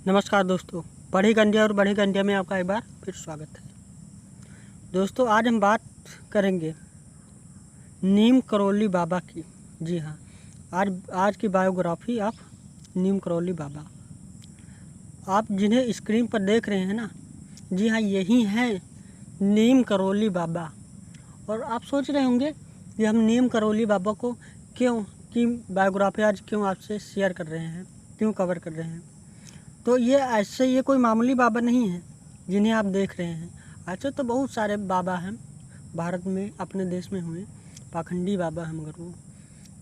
नमस्कार दोस्तों, बढ़ी गंडिया और बढ़ी गंडिया में आपका एक बार फिर स्वागत है। दोस्तों, आज हम बात करेंगे नीम करौली बाबा की। जी हाँ, आज की बायोग्राफी ऑफ नीम करौली बाबा। आप जिन्हें स्क्रीन पर देख रहे हैं ना, जी हाँ, यही हैं नीम करौली बाबा। और आप सोच रहे होंगे कि हम नीम करौली बाबा को क्यों की बायोग्राफी आज क्यों आपसे शेयर कर रहे हैं, क्यों कवर कर रहे हैं। तो ये कोई मामूली बाबा नहीं है जिन्हें आप देख रहे हैं। ऐसे तो बहुत सारे बाबा हैं भारत में, अपने देश में हुए पाखंडी बाबा हैं,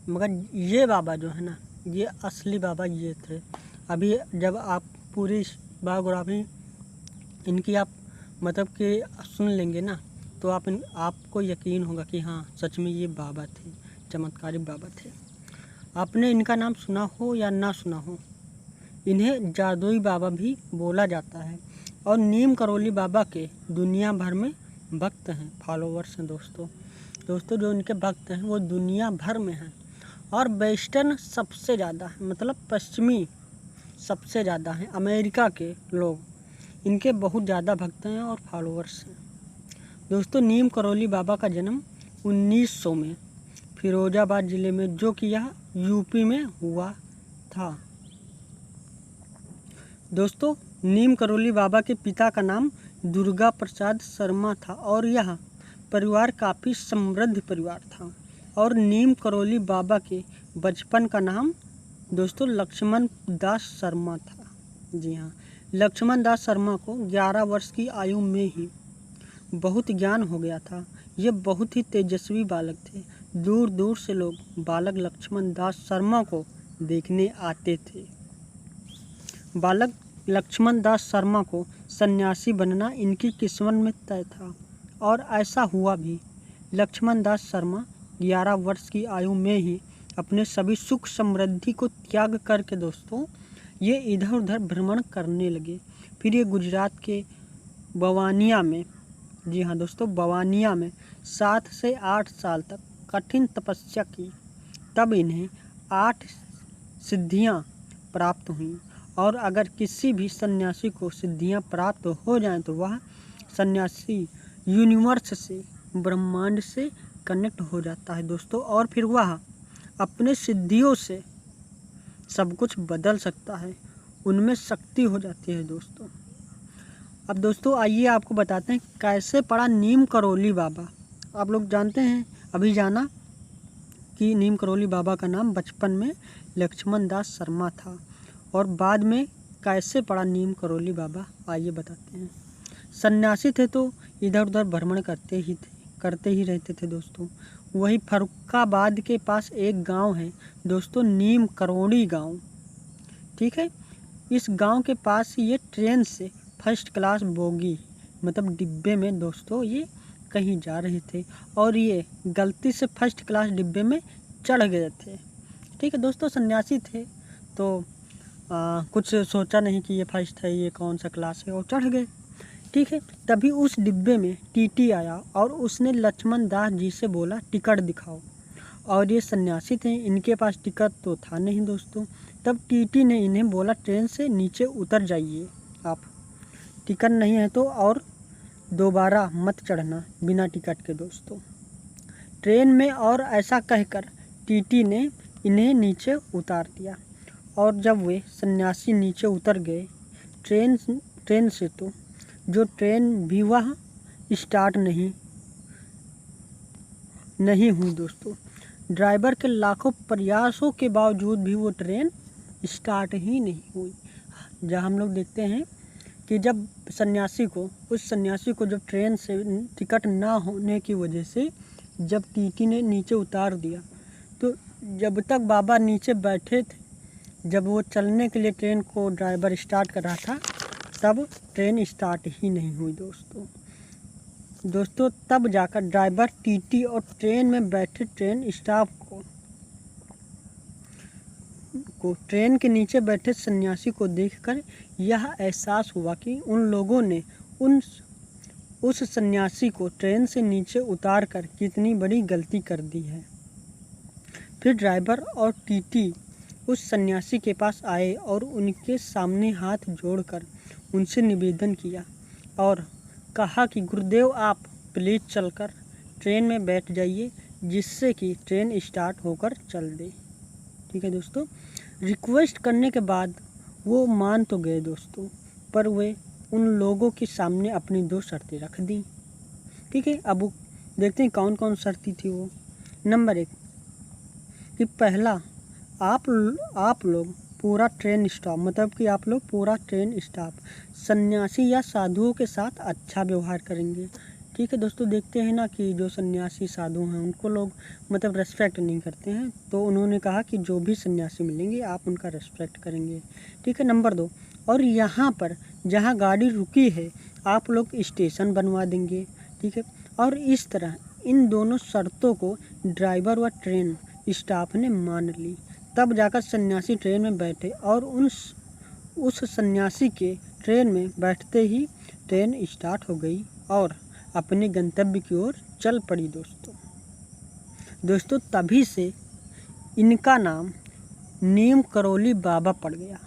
मगर ये बाबा जो है ना, ये असली बाबा ये थे। अभी जब आप पूरी बायोग्राफी इनकी आप मतलब कि सुन लेंगे ना, तो आपको यकीन होगा कि हाँ, सच में ये बाबा थे, चमत्कारिक बाबा थे। आपने इनका नाम सुना हो या ना सुना हो, इन्हें जादुई बाबा भी बोला जाता है। और नीम करौली बाबा के दुनिया भर में भक्त हैं, फॉलोवर्स हैं दोस्तों जो इनके भक्त हैं वो दुनिया भर में हैं। और वेस्टर्न सबसे ज़्यादा है, मतलब पश्चिमी सबसे ज़्यादा हैं। अमेरिका के लोग इनके बहुत ज़्यादा भक्त हैं और फॉलोवर्स हैं। दोस्तों, नीम करौली बाबा का जन्म 1900 में फिरोजाबाद ज़िले में, जो कि यह यूपी में हुआ था। दोस्तों, नीम करौली बाबा के पिता का नाम दुर्गा प्रसाद शर्मा था और यह परिवार काफ़ी समृद्ध परिवार था। और नीम करौली बाबा के बचपन का नाम दोस्तों लक्ष्मण दास शर्मा था। जी हाँ, लक्ष्मण दास शर्मा को 11 वर्ष की आयु में ही बहुत ज्ञान हो गया था। ये बहुत ही तेजस्वी बालक थे। दूर दूर से लोग बालक लक्ष्मण दास शर्मा को देखने आते थे। बालक लक्ष्मण दास शर्मा को सन्यासी बनना इनकी किस्मत में तय था और ऐसा हुआ भी। लक्ष्मण दास शर्मा 11 वर्ष की आयु में ही अपने सभी सुख समृद्धि को त्याग करके दोस्तों ये इधर उधर भ्रमण करने लगे। फिर ये गुजरात के बवानिया में, जी हाँ दोस्तों, बवानिया में 7 से 8 साल तक कठिन तपस्या की। तब इन्हें 8 सिद्धियाँ प्राप्त हुईं। और अगर किसी भी सन्यासी को सिद्धियां प्राप्त हो जाएं तो वह सन्यासी यूनिवर्स से, ब्रह्मांड से कनेक्ट हो जाता है दोस्तों। और फिर वह अपने सिद्धियों से सब कुछ बदल सकता है, उनमें शक्ति हो जाती है दोस्तों। अब दोस्तों आइए आपको बताते हैं कैसे पड़ा नीम करौली बाबा। आप लोग जानते हैं, अभी जाना कि नीम करौली बाबा का नाम बचपन में लक्ष्मण दास शर्मा था और बाद में कैसे पड़ा नीम करौली बाबा, आइए बताते हैं। सन्यासी थे तो इधर उधर भ्रमण करते ही रहते थे दोस्तों। वही फर्रुखाबाद के पास एक गांव है दोस्तों, नीम करौली गांव, ठीक है। इस गांव के पास ये ट्रेन से फर्स्ट क्लास बोगी मतलब डिब्बे में दोस्तों ये कहीं जा रहे थे और ये गलती से फर्स्ट क्लास डिब्बे में चढ़ गए थे। ठीक है दोस्तों, सन्यासी थे तो कुछ सोचा नहीं कि ये फर्स्ट है, ये कौन सा क्लास है, और चढ़ गए। ठीक है, तभी उस डिब्बे में टीटी आया और उसने लक्ष्मण दास जी से बोला टिकट दिखाओ। और ये सन्यासी थे, इनके पास टिकट तो था नहीं दोस्तों। तब टीटी ने इन्हें बोला ट्रेन से नीचे उतर जाइए आप, टिकट नहीं है तो और दोबारा मत चढ़ना बिना टिकट के दोस्तों ट्रेन में। और ऐसा कहकर टीटी ने इन्हें नीचे उतार दिया। और जब वे सन्यासी नीचे उतर गए ट्रेन से, तो जो ट्रेन भी वह स्टार्ट नहीं हुई दोस्तों। ड्राइवर के लाखों प्रयासों के बावजूद भी वो ट्रेन स्टार्ट ही नहीं हुई। जहाँ हम लोग देखते हैं कि जब उस सन्यासी को जब ट्रेन से टिकट ना होने की वजह से जब टीटी ने नीचे उतार दिया, तो जब तक बाबा नीचे बैठे थे, जब वो चलने के लिए ट्रेन को ड्राइवर स्टार्ट कर रहा था, तब ट्रेन स्टार्ट ही नहीं हुई दोस्तों। तब जाकर ड्राइवर, टीटी और ट्रेन में बैठे ट्रेन स्टाफ को ट्रेन के नीचे बैठे सन्यासी को देखकर यह एहसास हुआ कि उन लोगों ने उस सन्यासी को ट्रेन से नीचे उतार कर कितनी बड़ी गलती कर दी है। फिर ड्राइवर और टीटी उस सन्यासी के पास आए और उनके सामने हाथ जोड़कर उनसे निवेदन किया और कहा कि गुरुदेव आप प्लीज़ चलकर ट्रेन में बैठ जाइए जिससे कि ट्रेन स्टार्ट होकर चल दे। ठीक है दोस्तों, रिक्वेस्ट करने के बाद वो मान तो गए दोस्तों, पर वे उन लोगों के सामने अपनी 2 शर्तें रख दी। ठीक है, अब वो देखते हैं कौन कौन शर्तें थी वो। नंबर 1 कि पहला, आप लोग पूरा ट्रेन स्टाफ, मतलब कि आप लोग पूरा ट्रेन स्टाफ सन्यासी या साधुओं के साथ अच्छा व्यवहार करेंगे। ठीक है दोस्तों, देखते हैं ना कि जो सन्यासी साधु हैं उनको लोग मतलब रेस्पेक्ट नहीं करते हैं, तो उन्होंने कहा कि जो भी सन्यासी मिलेंगे आप उनका रेस्पेक्ट करेंगे। ठीक है, नंबर 2, और यहाँ पर जहाँ गाड़ी रुकी है आप लोग स्टेशन बनवा देंगे। ठीक है, और इस तरह इन दोनों शर्तों को ड्राइवर व ट्रेन स्टाफ ने मान ली। तब जाकर सन्यासी ट्रेन में बैठे और उस सन्यासी के ट्रेन में बैठते ही ट्रेन स्टार्ट हो गई और अपने गंतव्य की ओर चल पड़ी। दोस्तों तभी से इनका नाम नीम करोली बाबा पड़ गया।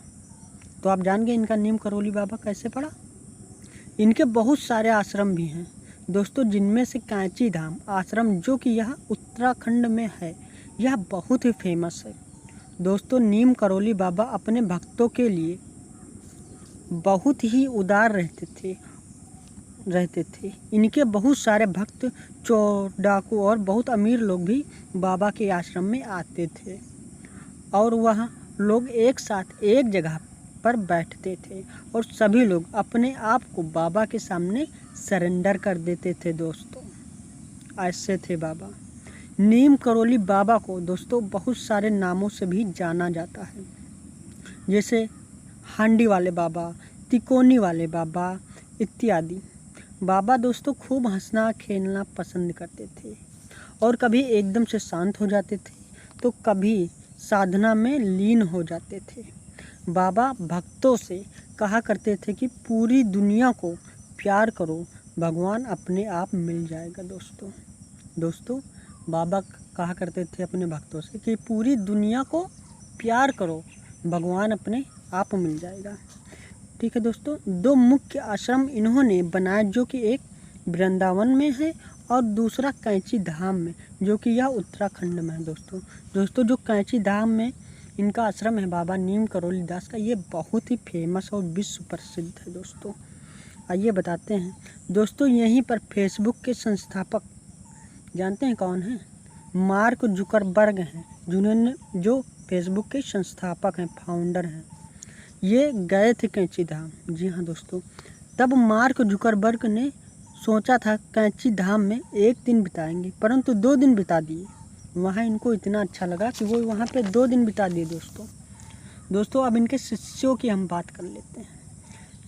तो आप जान गए इनका नीम करोली बाबा कैसे पड़ा। इनके बहुत सारे आश्रम भी हैं दोस्तों, जिनमें से कैंची धाम आश्रम जो कि यह उत्तराखंड में है, यह बहुत ही फेमस है। दोस्तों नीम करोली बाबा अपने भक्तों के लिए बहुत ही उदार रहते थे। इनके बहुत सारे भक्त, चोर, डाकू और बहुत अमीर लोग भी बाबा के आश्रम में आते थे और वह लोग एक साथ एक जगह पर बैठते थे और सभी लोग अपने आप को बाबा के सामने सरेंडर कर देते थे। दोस्तों ऐसे थे बाबा। नीम करोली बाबा को दोस्तों बहुत सारे नामों से भी जाना जाता है, जैसे हांडी वाले बाबा, तिकोनी वाले बाबा इत्यादि। बाबा दोस्तों खूब हंसना खेलना पसंद करते थे और कभी एकदम से शांत हो जाते थे तो कभी साधना में लीन हो जाते थे। बाबा भक्तों से कहा करते थे कि पूरी दुनिया को प्यार करो, भगवान अपने आप मिल जाएगा। दोस्तों बाबा कहा करते थे अपने भक्तों से कि पूरी दुनिया को प्यार करो, भगवान अपने आप मिल जाएगा। ठीक है दोस्तों, 2 मुख्य आश्रम इन्होंने बनाए, जो कि एक वृंदावन में है और दूसरा कैंची धाम में, जो कि यह उत्तराखंड में है। दोस्तों जो कैंची धाम में इनका आश्रम है बाबा नीम करोली दास का, ये बहुत ही फेमस और विश्व प्रसिद्ध है। दोस्तों आइए बताते हैं। दोस्तों यहीं पर फेसबुक के संस्थापक जानते हैं कौन हैं? मार्क जुकरबर्ग हैं, जो फेसबुक के संस्थापक हैं, फाउंडर हैं। ये गए थे कैंची धाम। जी हाँ दोस्तों, तब मार्क जुकरबर्ग ने सोचा था कैंची धाम में 1 दिन बिताएंगे, परंतु 2 दिन बिता दिए। वहाँ इनको इतना अच्छा लगा कि वो वहाँ पे 2 दिन बिता दिए। दोस्तों अब इनके शिष्यों की हम बात कर लेते हैं।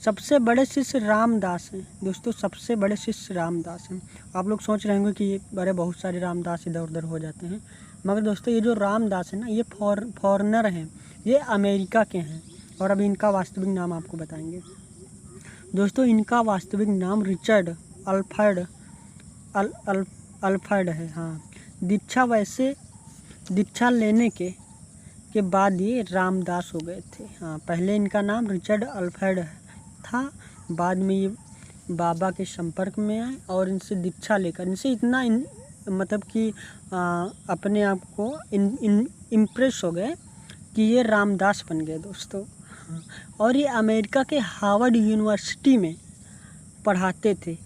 सबसे बड़े शिष्य रामदास हैं। दोस्तों सबसे बड़े शिष्य रामदास हैं। आप लोग सोच रहे होंगे कि ये बड़े बहुत सारे रामदास इधर उधर हो जाते हैं, मगर दोस्तों ये जो रामदास है ना, ये फॉरेनर हैं, ये अमेरिका के हैं। और अभी इनका वास्तविक नाम आपको बताएंगे। दोस्तों इनका वास्तविक नाम रिचर्ड अल्फ्रेड है। हाँ, दीक्षा लेने के बाद ये रामदास हो गए थे। हाँ, पहले इनका नाम रिचर्ड अल्फ्रेड था, बाद में ये बाबा के संपर्क में आए और इनसे दीक्षा लेकर इनसे इतना मतलब कि अपने आप को इम्प्रेस हो गए कि ये रामदास बन गए। दोस्तों और ये अमेरिका के हार्वर्ड यूनिवर्सिटी में पढ़ाते थे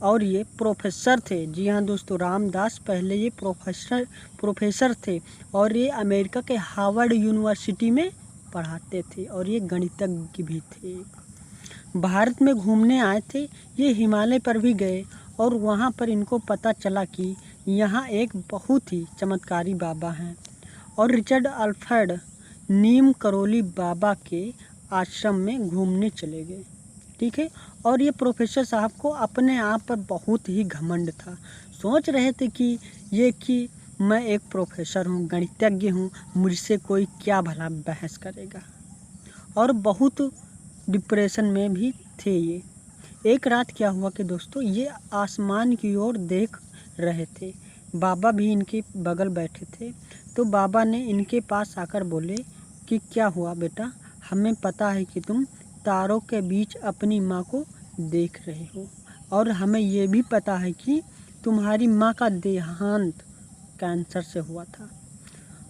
और ये प्रोफेसर थे। जी हाँ दोस्तों, रामदास पहले ये प्रोफेसर थे और ये अमेरिका के हार्वर्ड यूनिवर्सिटी में पढ़ाते थे और ये गणितज्ञ भी थे। भारत में घूमने आए थे, ये हिमालय पर भी गए और वहाँ पर इनको पता चला कि यहाँ एक बहुत ही चमत्कारी बाबा हैं और रिचर्ड अल्फ्रेड नीम करोली बाबा के आश्रम में घूमने चले गए। ठीक है, और ये प्रोफेसर साहब को अपने आप पर बहुत ही घमंड था। सोच रहे थे कि मैं एक प्रोफेसर हूँ, गणितज्ञ हूँ, मुझसे कोई क्या भला बहस करेगा, और बहुत डिप्रेशन में भी थे ये। एक रात क्या हुआ कि दोस्तों ये आसमान की ओर देख रहे थे, बाबा भी इनके बगल बैठे थे। तो बाबा ने इनके पास आकर बोले कि क्या हुआ बेटा, हमें पता है कि तुम तारों के बीच अपनी माँ को देख रहे हो और हमें ये भी पता है कि तुम्हारी माँ का देहांत कैंसर से हुआ था।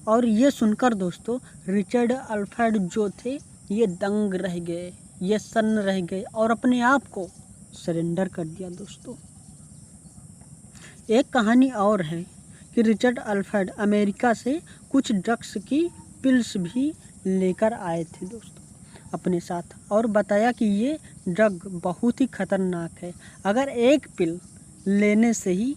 और ये सुनकर दोस्तों रिचर्ड अल्फ्रेड जो थे ये दंग रह गए, ये सन्न रह गए और अपने आप को सरेंडर कर दिया। दोस्तों एक कहानी और है कि रिचर्ड अल्फ्रेड अमेरिका से कुछ ड्रग्स की पिल्स भी लेकर आए थे दोस्तों अपने साथ, और बताया कि ये ड्रग बहुत ही खतरनाक है। अगर एक पिल लेने से ही,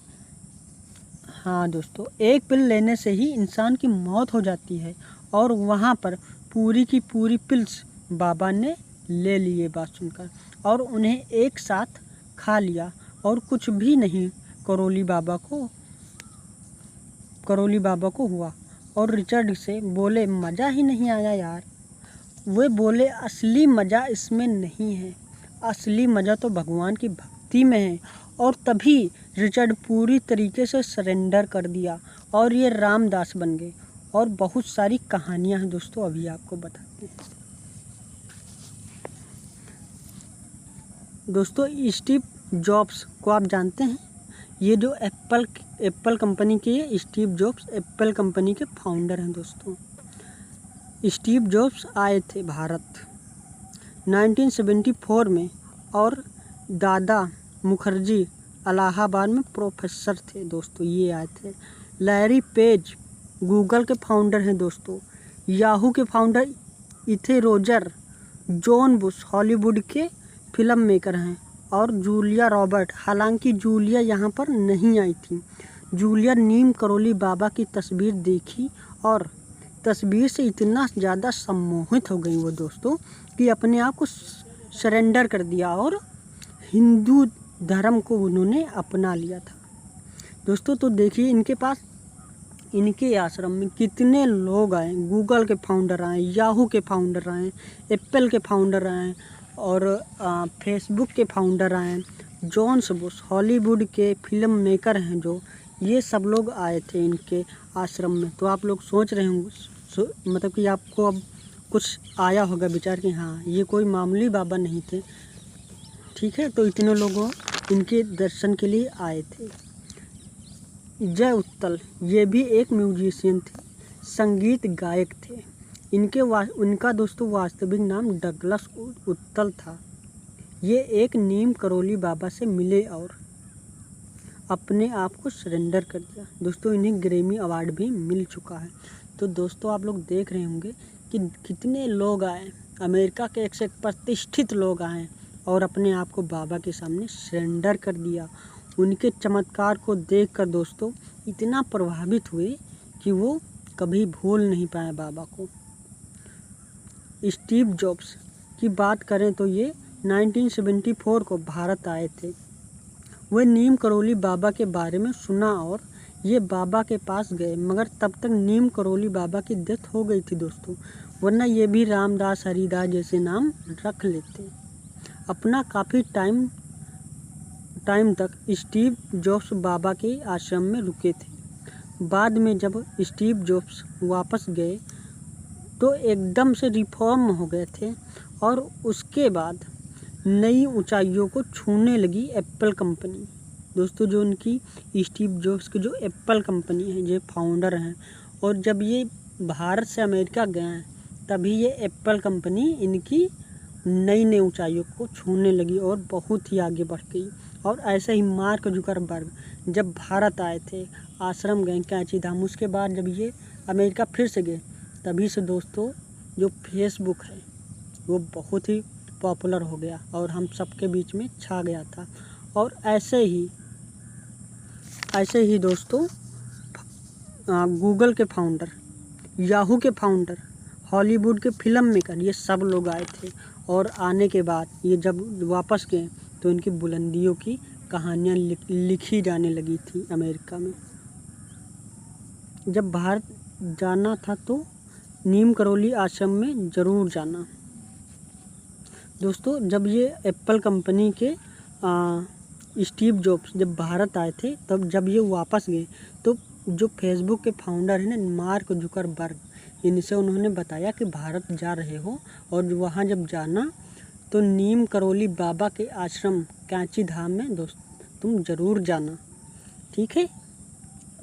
हाँ दोस्तों, एक पिल लेने से ही इंसान की मौत हो जाती है। और वहाँ पर पूरी की पूरी पिल्स बाबा ने ले लिए बात सुनकर और उन्हें एक साथ खा लिया और कुछ भी नहीं करोली बाबा को हुआ। और रिचर्ड से बोले मज़ा ही नहीं आया यार। वे बोले असली मज़ा इसमें नहीं है, असली मज़ा तो भगवान की भक्ति में है। और तभी रिचर्ड पूरी तरीके से सरेंडर कर दिया और ये रामदास बन गए। और बहुत सारी कहानियां हैं दोस्तों, अभी आपको बताते हैं। दोस्तों स्टीव जॉब्स को आप जानते हैं, ये जो एप्पल कंपनी के स्टीव जॉब्स एप्पल कंपनी के फाउंडर हैं। दोस्तों स्टीव जॉब्स आए थे भारत 1974 में और दादा मुखर्जी इलाहाबाद में प्रोफेसर थे। दोस्तों ये आए थे। लैरी पेज गूगल के फाउंडर हैं। दोस्तों याहू के फाउंडर इथे रोजर, जॉन बुश हॉलीवुड के फिल्म मेकर हैं। और जूलिया रॉबर्ट, हालांकि जूलिया यहाँ पर नहीं आई थी। जूलिया नीम करोली बाबा की तस्वीर देखी और तस्वीर से इतना ज़्यादा सम्मोहित हो गई वो दोस्तों कि अपने आप को सरेंडर कर दिया और हिंदू धर्म को उन्होंने अपना लिया था। दोस्तों तो देखिए इनके आश्रम में कितने लोग आए। गूगल के फाउंडर आए, याहू के फाउंडर आए, एप्पल के फाउंडर आए और फेसबुक के फाउंडर आए, जॉन बुश हॉलीवुड के फिल्म मेकर हैं जो, ये सब लोग आए थे इनके आश्रम में। तो आप लोग सोच रहे होंगे, मतलब कि आपको अब कुछ आया होगा विचार कि हाँ ये कोई मामूली बाबा नहीं थे। ठीक है, तो इतने लोग इनके दर्शन के लिए आए थे। जय उत्तल ये भी एक म्यूजिशियन थे, संगीत गायक थे। उनका दोस्तों वास्तविक नाम डगलस उत्तल था। ये एक नीम करोली बाबा से मिले और अपने आप को सरेंडर कर दिया। दोस्तों इन्हें ग्रैमी अवार्ड भी मिल चुका है। तो दोस्तों आप लोग देख रहे होंगे कि कितने लोग आए, अमेरिका के एक से एक प्रतिष्ठित लोग आए और अपने आप को बाबा के सामने सरेंडर कर दिया। उनके चमत्कार को देखकर दोस्तों इतना प्रभावित हुए कि वो कभी भूल नहीं पाए बाबा को। स्टीव जॉब्स की बात करें तो ये 1974 को भारत आए थे। वे नीम करोली बाबा के बारे में सुना और ये बाबा के पास गए, मगर तब तक नीम करोली बाबा की डेथ हो गई थी दोस्तों, वरना ये भी रामदास हरिदास जैसे नाम रख लेते। अपना काफ़ी टाइम तक स्टीव जॉब्स बाबा के आश्रम में रुके थे। बाद में जब स्टीव जॉब्स वापस गए तो एकदम से रिफॉर्म हो गए थे और उसके बाद नई ऊंचाइयों को छूने लगी एप्पल कंपनी। दोस्तों जो उनकी स्टीव जॉब्स की जो एप्पल कंपनी है, जो फाउंडर हैं, और जब ये भारत से अमेरिका गए हैं तभी ये एप्पल कंपनी इनकी नई ऊंचाइयों को छूने लगी और बहुत ही आगे बढ़ गई। और ऐसे ही मार्क जुकरबर्ग जब भारत आए थे, आश्रम गए कैंची धाम, उसके बाद जब ये अमेरिका फिर से गए तभी से दोस्तों जो फेसबुक है वो बहुत ही पॉपुलर हो गया और हम सबके बीच में छा गया था। और ऐसे ही दोस्तों गूगल के फाउंडर, याहू के फाउंडर, हॉलीवुड के फिल्म मेकर, ये सब लोग आए थे। और आने के बाद ये जब वापस गए तो इनकी बुलंदियों की कहानियाँ लिखी जाने लगी थी अमेरिका में। जब भारत जाना था तो नीम करोली आश्रम में ज़रूर जाना। दोस्तों जब ये एप्पल कंपनी के स्टीव जॉब्स जब भारत आए थे, तब जब ये वापस गए तो जो फेसबुक के फाउंडर हैं ना मार्क जुकरबर्ग, इनसे उन्होंने बताया कि भारत जा रहे हो और वहाँ जब जाना तो नीम करोली बाबा के आश्रम कैंची धाम में तुम ज़रूर जाना, ठीक है।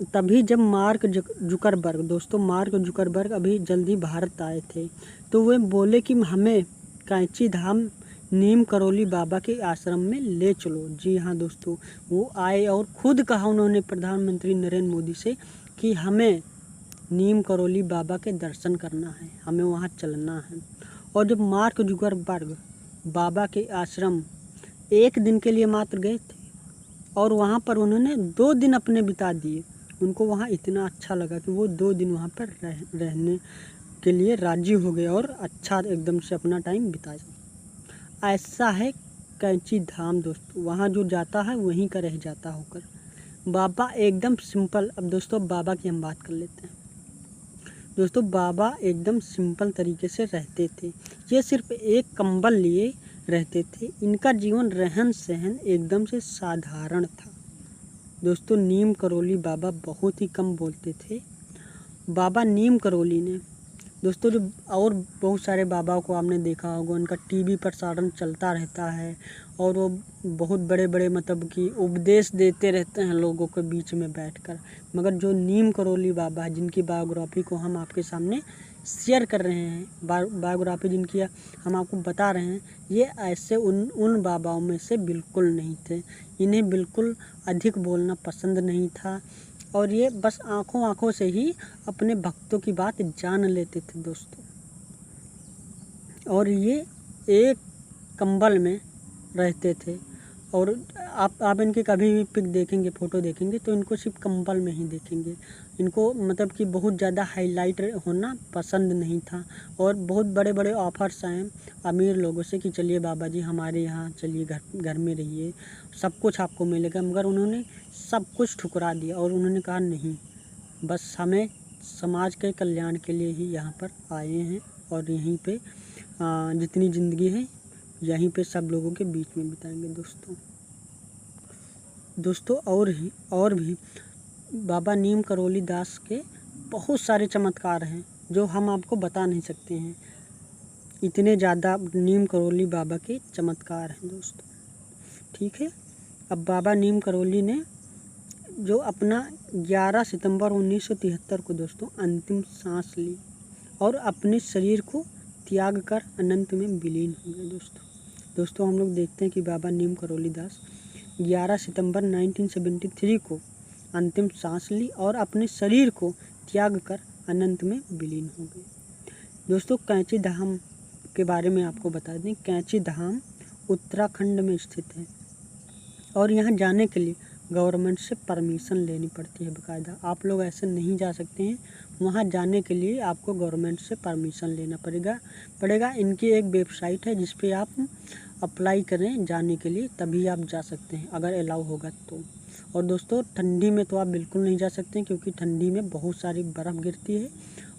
तभी जब मार्क जुकरबर्ग अभी जल्दी भारत आए थे, तो वे बोले कि हमें कैंची धाम नीम करोली बाबा के आश्रम में ले चलो। जी हाँ दोस्तों, वो आए और खुद कहा उन्होंने प्रधानमंत्री नरेंद्र मोदी से कि हमें नीम करोली बाबा के दर्शन करना है, हमें वहाँ चलना है। और जब मार्क जुकरबर्ग बाबा के आश्रम 1 दिन के लिए मात्र गए थे और वहाँ पर उन्होंने 2 दिन अपने बिता दिए। उनको वहाँ इतना अच्छा लगा कि वो 2 दिन वहाँ पर रहने के लिए राजी हो गए और अच्छा एकदम से अपना टाइम बिताया। ऐसा है कैंची धाम दोस्तों, वहाँ जो जाता है वहीं का रह जाता होकर। बाबा एकदम सिंपल। अब दोस्तों बाबा की हम बात कर लेते हैं। दोस्तों बाबा एकदम सिंपल तरीके से रहते थे। ये सिर्फ एक कंबल लिए रहते थे। इनका जीवन रहन सहन एकदम से साधारण था। दोस्तों नीम करोली बाबा बहुत ही कम बोलते थे। बाबा नीम करोली ने दोस्तों जो और बहुत सारे बाबाओं को आपने देखा होगा, उनका टीवी प्रसारण चलता रहता है और वो बहुत बड़े बड़े मतलब कि उपदेश देते रहते हैं लोगों के बीच में बैठकर। मगर जो नीम करोली बाबा है, जिनकी बायोग्राफी को हम आपके सामने शेयर कर रहे हैं, बायोग्राफी जिनकी हम आपको बता रहे हैं, ये ऐसे उन बाबाओं में से बिल्कुल नहीं थे। इन्हें बिल्कुल अधिक बोलना पसंद नहीं था और ये बस आंखों से ही अपने भक्तों की बात जान लेते थे दोस्तों। और ये एक कंबल में रहते थे और आप इनके कभी भी पिक देखेंगे, फ़ोटो देखेंगे तो इनको सिर्फ कंबल में ही देखेंगे। इनको मतलब कि बहुत ज़्यादा हाईलाइट होना पसंद नहीं था। और बहुत बड़े बड़े ऑफर्स आए अमीर लोगों से कि चलिए बाबा जी हमारे यहाँ चलिए, घर में रहिए, सब कुछ आपको मिलेगा। मगर उन्होंने सब कुछ ठुकरा दिया और उन्होंने कहा नहीं, बस हमें समाज के कल्याण के लिए ही यहाँ पर आए हैं और यहीं पे जितनी ज़िंदगी है यहीं पे सब लोगों के बीच में बिताएंगे दोस्तों। और भी बाबा नीम करोली दास के बहुत सारे चमत्कार हैं जो हम आपको बता नहीं सकते हैं। इतने ज़्यादा नीम करोली बाबा के चमत्कार हैं दोस्तों, ठीक है। अब बाबा नीम करोली ने जो अपना 11 सितंबर 1973 को दोस्तों अंतिम सांस ली और अपने शरीर को त्याग कर अनंत में विलीन हो गए दोस्तों हम लोग देखते हैं कि बाबा नीम करोली दास 11 सितंबर 1973 को अंतिम सांस ली और अपने शरीर को त्याग कर अनंत में विलीन हो गए। दोस्तों कैंची धाम के बारे में आपको बता दें, कैंची धाम उत्तराखंड में स्थित है और यहाँ जाने के लिए गवर्नमेंट से परमिशन लेनी पड़ती है बाकायदा। आप लोग ऐसे नहीं जा सकते हैं, वहाँ जाने के लिए आपको गवर्नमेंट से परमिशन लेना पड़ेगा। इनकी एक वेबसाइट है जिस पे आप अप्लाई करें जाने के लिए, तभी आप जा सकते हैं अगर अलाउ होगा तो। और दोस्तों ठंडी में तो आप बिल्कुल नहीं जा सकते हैं क्योंकि ठंडी में बहुत सारी बर्फ़ गिरती है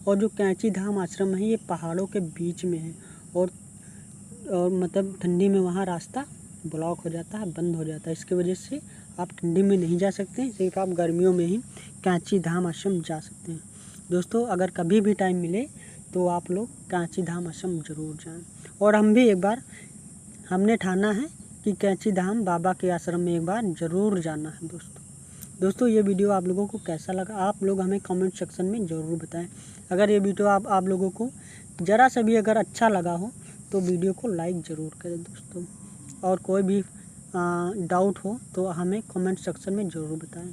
और जो कैंची धाम आश्रम है ये पहाड़ों के बीच में है और मतलब ठंडी में वहाँ रास्ता ब्लॉक हो जाता है, बंद हो जाता है। इसकी वजह से आप ठंडी में नहीं जा सकते हैं, सिर्फ आप गर्मियों में ही कैंची धाम आश्रम जा सकते हैं। दोस्तों अगर कभी भी टाइम मिले तो आप लोग कैंची धाम आश्रम ज़रूर जाएं। और हम भी एक बार हमने ठाना है कि कैंची धाम बाबा के आश्रम में एक बार ज़रूर जाना है दोस्तों ये वीडियो आप लोगों को कैसा लगा आप लोग हमें कमेंट सेक्शन में ज़रूर बताएं। अगर ये वीडियो आप लोगों को ज़रा सा भी अगर अच्छा लगा हो तो वीडियो को लाइक ज़रूर करें दोस्तों। और कोई भी डाउट हो तो हमें कमेंट सेक्शन में ज़रूर बताएं।